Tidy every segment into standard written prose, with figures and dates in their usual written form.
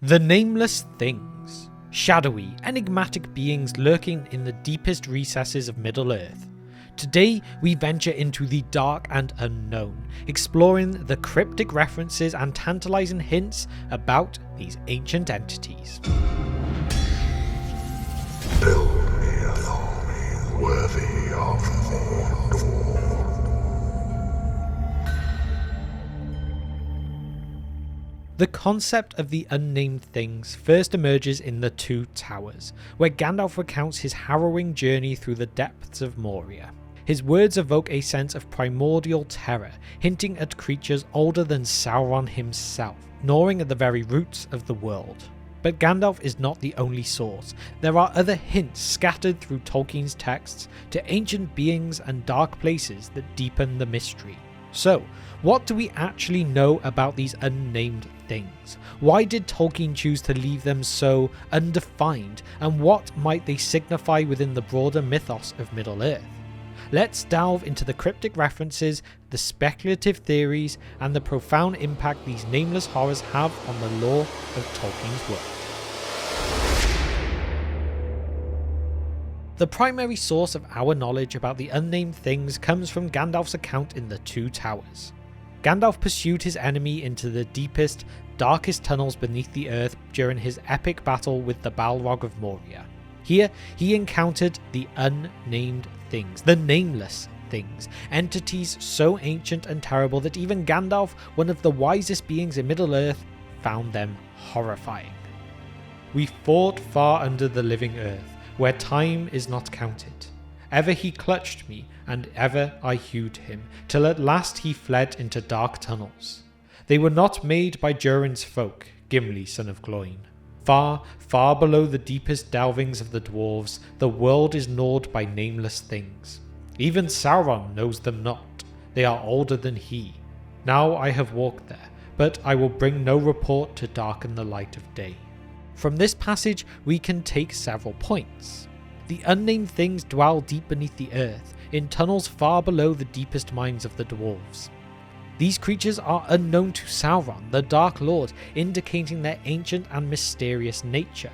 The Nameless Things. Shadowy, enigmatic beings lurking in the deepest recesses of Middle-earth. Today we venture into the dark and unknown, exploring the cryptic references and tantalizing hints about these ancient entities. Build me a home worthy of Mordor. The concept of the unnamed things first emerges in the Two Towers, where Gandalf recounts his harrowing journey through the depths of Moria. His words evoke a sense of primordial terror, hinting at creatures older than Sauron himself, gnawing at the very roots of the world. But Gandalf is not the only source. There are other hints scattered through Tolkien's texts to ancient beings and dark places that deepen the mystery. So, what do we actually know about these unnamed things? Why did Tolkien choose to leave them so undefined, and what might they signify within the broader mythos of Middle-earth? Let's delve into the cryptic references, the speculative theories, and the profound impact these nameless horrors have on the lore of Tolkien's world. The primary source of our knowledge about the unnamed things comes from Gandalf's account in the Two Towers. Gandalf pursued his enemy into the deepest, darkest tunnels beneath the earth during his epic battle with the Balrog of Moria. Here, he encountered the unnamed things, the nameless things, entities so ancient and terrible that even Gandalf, one of the wisest beings in Middle-earth, found them horrifying. We fought far under the living earth, where time is not counted. Ever he clutched me, and ever I hewed him, till at last he fled into dark tunnels. They were not made by Durin's folk, Gimli son of Gloin. Far, far below the deepest delvings of the dwarves, the world is gnawed by nameless things. Even Sauron knows them not. They are older than he. Now I have walked there, but I will bring no report to darken the light of day. From this passage we can take several points. The unnamed things dwell deep beneath the earth, in tunnels far below the deepest minds of the dwarves. These creatures are unknown to Sauron, the Dark Lord, indicating their ancient and mysterious nature.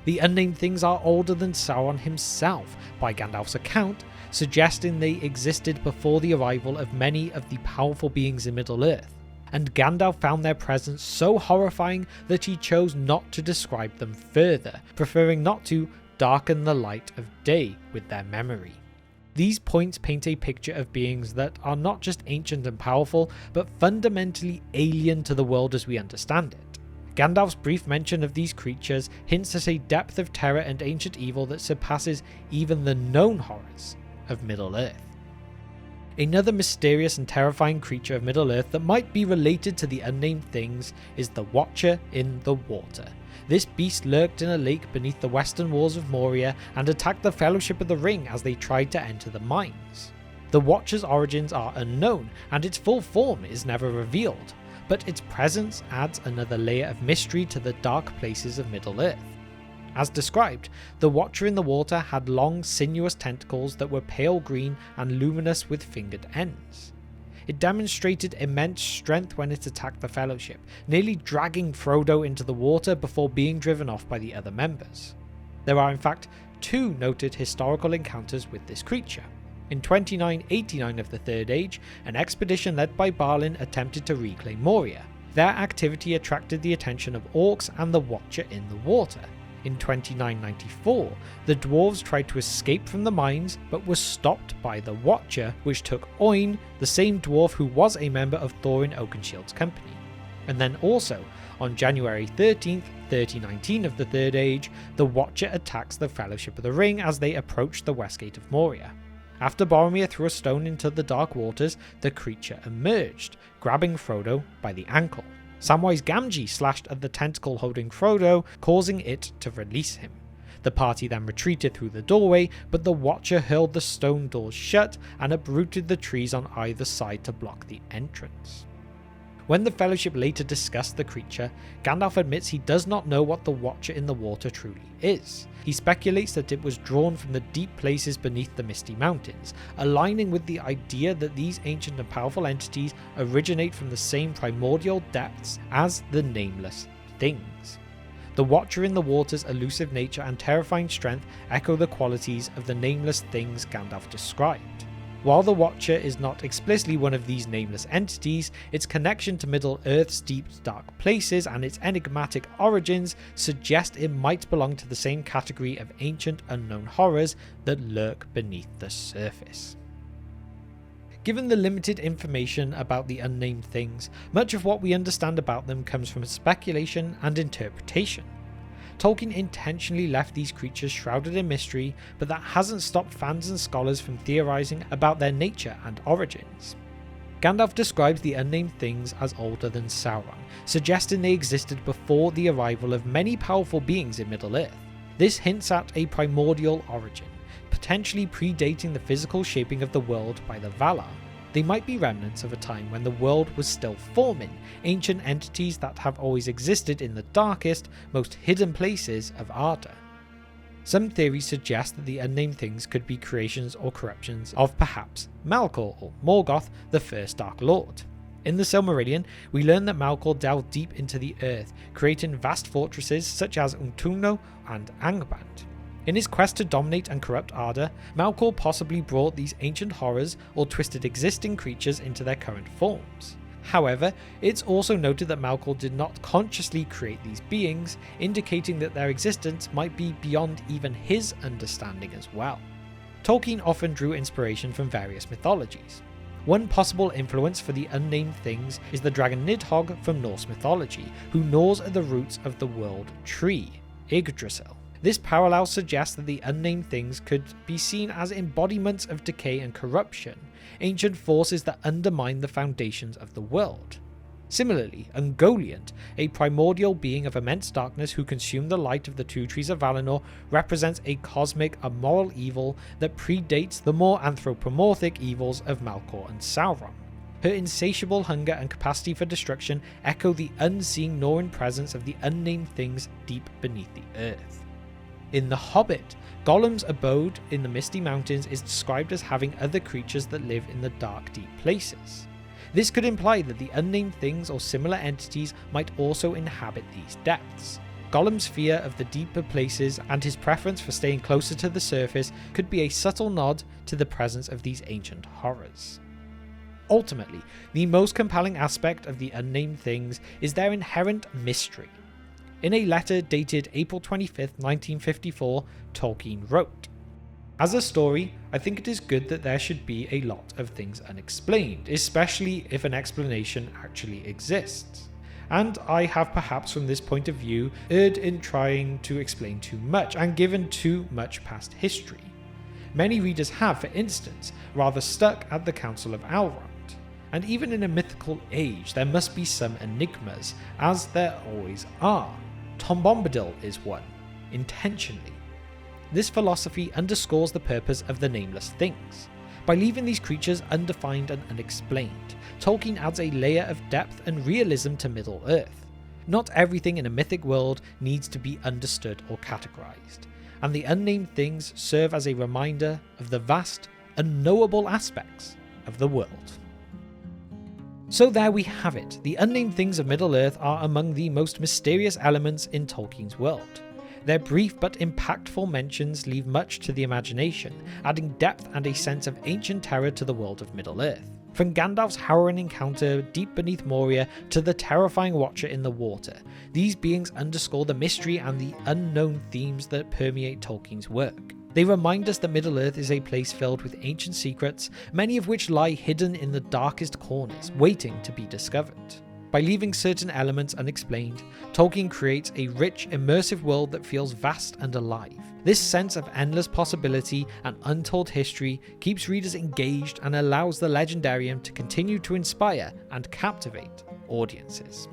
The unnamed things are older than Sauron himself, by Gandalf's account, suggesting they existed before the arrival of many of the powerful beings in Middle-earth. And Gandalf found their presence so horrifying that he chose not to describe them further, preferring not to darken the light of day with their memory. These points paint a picture of beings that are not just ancient and powerful, but fundamentally alien to the world as we understand it. Gandalf's brief mention of these creatures hints at a depth of terror and ancient evil that surpasses even the known horrors of Middle-earth. Another mysterious and terrifying creature of Middle-earth that might be related to the unnamed things is the Watcher in the Water. This beast lurked in a lake beneath the western walls of Moria and attacked the Fellowship of the Ring as they tried to enter the mines. The Watcher's origins are unknown and its full form is never revealed, but its presence adds another layer of mystery to the dark places of Middle-earth. As described, the Watcher in the Water had long, sinuous tentacles that were pale green and luminous with fingered ends. It demonstrated immense strength when it attacked the Fellowship, nearly dragging Frodo into the water before being driven off by the other members. There are in fact two noted historical encounters with this creature. In 2989 of the Third Age, an expedition led by Balin attempted to reclaim Moria. Their activity attracted the attention of orcs and the Watcher in the Water. In 2994, the dwarves tried to escape from the mines but were stopped by the Watcher, which took Oin, the same dwarf who was a member of Thorin Oakenshield's company. And then also, on January 13th, 3019 of the Third Age, the Watcher attacks the Fellowship of the Ring as they approach the west gate of Moria. After Boromir threw a stone into the dark waters, the creature emerged, grabbing Frodo by the ankle. Samwise Gamgee slashed at the tentacle holding Frodo, causing it to release him. The party then retreated through the doorway, but the Watcher hurled the stone doors shut and uprooted the trees on either side to block the entrance. When the Fellowship later discussed the creature, Gandalf admits he does not know what the Watcher in the Water truly is. He speculates that it was drawn from the deep places beneath the Misty Mountains, aligning with the idea that these ancient and powerful entities originate from the same primordial depths as the Nameless Things. The Watcher in the water's elusive nature and terrifying strength echo the qualities of the nameless things Gandalf described. While the Watcher is not explicitly one of these nameless entities, its connection to Middle-earth's deep, dark places and its enigmatic origins suggest it might belong to the same category of ancient unknown horrors that lurk beneath the surface. Given the limited information about the unnamed things, much of what we understand about them comes from speculation and interpretation. Tolkien intentionally left these creatures shrouded in mystery, but that hasn't stopped fans and scholars from theorizing about their nature and origins. Gandalf describes the unnamed things as older than Sauron, suggesting they existed before the arrival of many powerful beings in Middle-earth. This hints at a primordial origin, potentially predating the physical shaping of the world by the Valar. They might be remnants of a time when the world was still forming, ancient entities that have always existed in the darkest, most hidden places of Arda. Some theories suggest that the unnamed things could be creations or corruptions of perhaps Melkor or Morgoth, the first Dark Lord. In the Silmarillion, we learn that Melkor delved deep into the earth, creating vast fortresses such as Utumno and Angband. In his quest to dominate and corrupt Arda, Melkor possibly brought these ancient horrors or twisted existing creatures into their current forms. However, it's also noted that Melkor did not consciously create these beings, indicating that their existence might be beyond even his understanding as well. Tolkien often drew inspiration from various mythologies. One possible influence for the unnamed things is the dragon Nidhogg from Norse mythology, who gnaws at the roots of the world tree, Yggdrasil. This parallel suggests that the unnamed things could be seen as embodiments of decay and corruption, ancient forces that undermine the foundations of the world. Similarly, Ungoliant, a primordial being of immense darkness who consumed the light of the two trees of Valinor, represents a cosmic, immoral evil that predates the more anthropomorphic evils of Melkor and Sauron. Her insatiable hunger and capacity for destruction echo the unseen Norrøn presence of the unnamed things deep beneath the earth. In The Hobbit, Gollum's abode in the Misty Mountains is described as having other creatures that live in the dark, deep places. This could imply that the unnamed things or similar entities might also inhabit these depths. Gollum's fear of the deeper places and his preference for staying closer to the surface could be a subtle nod to the presence of these ancient horrors. Ultimately, the most compelling aspect of the unnamed things is their inherent mystery. In a letter dated April 25, 1954, Tolkien wrote, "As a story, I think it is good that there should be a lot of things unexplained, especially if an explanation actually exists. And I have perhaps from this point of view erred in trying to explain too much and given too much past history. Many readers have, for instance, rather stuck at the Council of Elrond. And even in a mythical age, there must be some enigmas, as there always are. Tom Bombadil is one, intentionally. This philosophy underscores the purpose of the Nameless Things. By leaving these creatures undefined and unexplained, Tolkien adds a layer of depth and realism to Middle-earth. Not everything in a mythic world needs to be understood or categorized, and the unnamed things serve as a reminder of the vast, unknowable aspects of the world." So there we have it. The unnamed things of Middle-earth are among the most mysterious elements in Tolkien's world. Their brief but impactful mentions leave much to the imagination, adding depth and a sense of ancient terror to the world of Middle-earth. From Gandalf's harrowing encounter deep beneath Moria to the terrifying Watcher in the water, these beings underscore the mystery and the unknown themes that permeate Tolkien's work. They remind us that Middle-earth is a place filled with ancient secrets, many of which lie hidden in the darkest corners, waiting to be discovered. By leaving certain elements unexplained, Tolkien creates a rich, immersive world that feels vast and alive. This sense of endless possibility and untold history keeps readers engaged and allows the legendarium to continue to inspire and captivate audiences.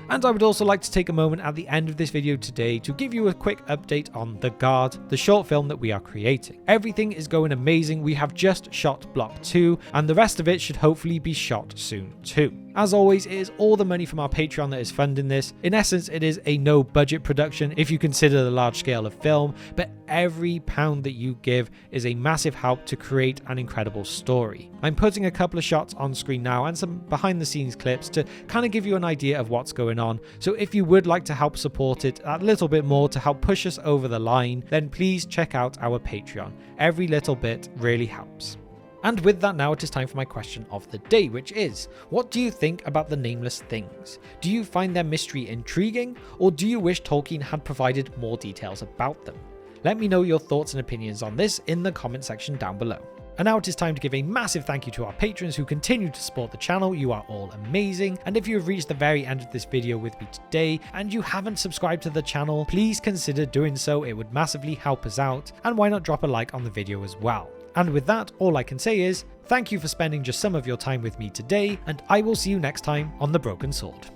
And I would also like to take a moment at the end of this video today to give you a quick update on The Guard, the short film that we are creating. Everything is going amazing. We have just shot block 2 and the rest of it should hopefully be shot soon too. As always, it is all the money from our Patreon that is funding this. In essence, it is a no budget production if you consider the large scale of film, but every pound that you give is a massive help to create an incredible story. I'm putting a couple of shots on screen now and some behind the scenes clips to kind of give you an idea of what's going on. So if you would like to help support it a little bit more to help push us over the line, then please check out our Patreon. Every little bit really helps. And with that, now it is time for my question of the day, which is, what do you think about the Nameless Things? Do you find their mystery intriguing, or do you wish Tolkien had provided more details about them? Let me know your thoughts and opinions on this in the comment section down below. And now it is time to give a massive thank you to our patrons who continue to support the channel. You are all amazing. And if you have reached the very end of this video with me today and you haven't subscribed to the channel, please consider doing so. It would massively help us out. And why not drop a like on the video as well? And with that, all I can say is, thank you for spending just some of your time with me today, and I will see you next time on The Broken Sword.